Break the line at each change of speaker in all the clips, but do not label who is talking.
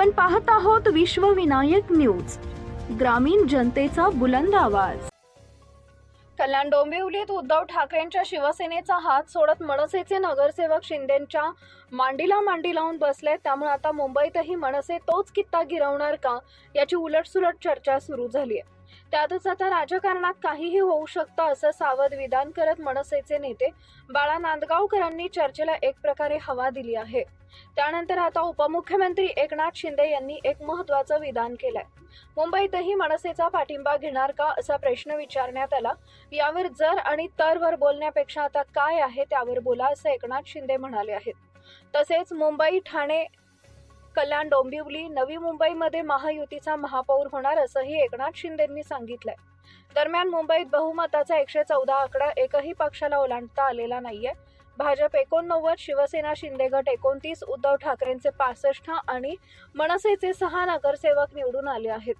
आपण पाहत आहोत विश्वविनायक न्यूज, ग्रामीण जनतेचा बुलंद आवाज। कल्याण डोंबिवलीत उद्धव ठाकरेंच्या शिवसेनेचा हात सोडत मनसेचे नगरसेवक शिंदेंच्या मांडीला मांडी लावून बसले। त्यामुळे आता मुंबईतही मनसे तोच कित्ता गिरवणार का याची उलटसुलट चर्चा सुरू झाली आहे। त्यातच आता राजकारणात काहीही होऊ शकतं असं सावध विधान करत मनसेचे नेते बाळा नांदगावकरांनी चर्चेला एक प्रकारे हवा दिली आहे। त्यानंतर आता उपमुख्यमंत्री एकनाथ शिंदे यांनी एक महत्त्वाचं विधान केलंय। मुंबईतही मनसेचा पाठिंबा घेणार का असा प्रश्न विचारण्यात आला। यावर जर आणि तरवर बोलण्यापेक्षा आता काय आहे त्यावर बोला असं एकनाथ शिंदे म्हणाले आहेत। तसेच मुंबई, ठाणे, कल्याण, डोंबिवली, नवी मुंबईमध्ये महायुतीचा महापौर होणार असंही एकनाथ शिंदेंनी सांगितलंय। दरम्यान मुंबईत बहुमताचा 114 आकडा एकही पक्षाला ओलांडता आलेला नाहीये। भाजप 89, शिवसेना शिंदे गट 29, उद्धव ठाकरेंचे 65 आणि मनसेचे 6 नगरसेवक निवडून आले आहेत।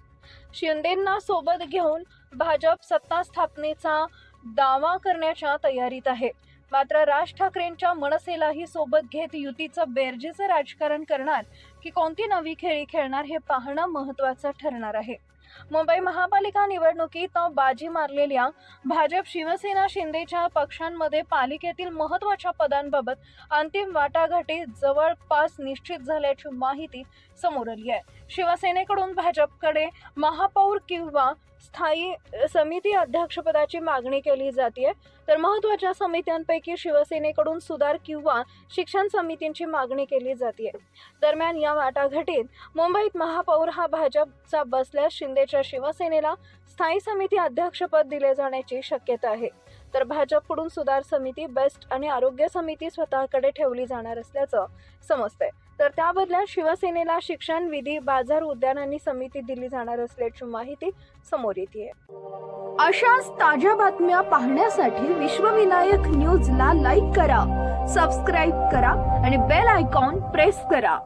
शिंदेंना सोबत घेऊन भाजप सत्ता स्थापनेचा दावा करण्याच्या तयारीत आहे। मात्र राज ठाकरेंच्या मनसेलाही सोबत घेत युतीचं बेरजेचं राजकारण करणार की कोणती नवी खेळी खेळणार हे पाहणं महत्त्वाचं ठरणार आहे। मुंबई महापालिका निवडणुकीत बाजी मारलेल्या भाजप, शिवसेना, शिंदेच्या पक्षांमध्ये पालिकेतील महत्त्वाच्या पदांबाबत अंतिम वाटाघाटी जवळपास निश्चित झाल्याची माहिती समोर आली आहे। शिवसेनेकडून भाजपकडे महापौर किंवा स्थायी समिती अध्यक्षपदाची मागणी केली जाते, तर महत्त्वाच्या समित्यांपैकी शिवसेनेकडून सुधार किंवा शिक्षण समितींची मागणी केली जाते। दरम्यान या वाटाघाटीत मुंबईत महापौर हा भाजपचा बसल्यास शिंदेच्या शिवसेनेला स्थायी समिती अध्यक्षपद दिले जाण्याची शक्यता आहे, तर भाजपकडून सुधार समिती, बेस्ट आणि आरोग्य समिती स्वतःकडे ठेवली जाणार असल्याचं समजतंय। तर त्या बदल्यात शिवसेनेला शिक्षण, विधी, बाजार, उद्यानांनी समिती दिली जाणार असल्याची माहिती समोर येते। अशाच ताज्या बातम्या पाहण्यासाठी विश्वविनायक न्यूजला लाईक करा, सबस्क्राईब करा आणि बेल आयकॉन प्रेस करा।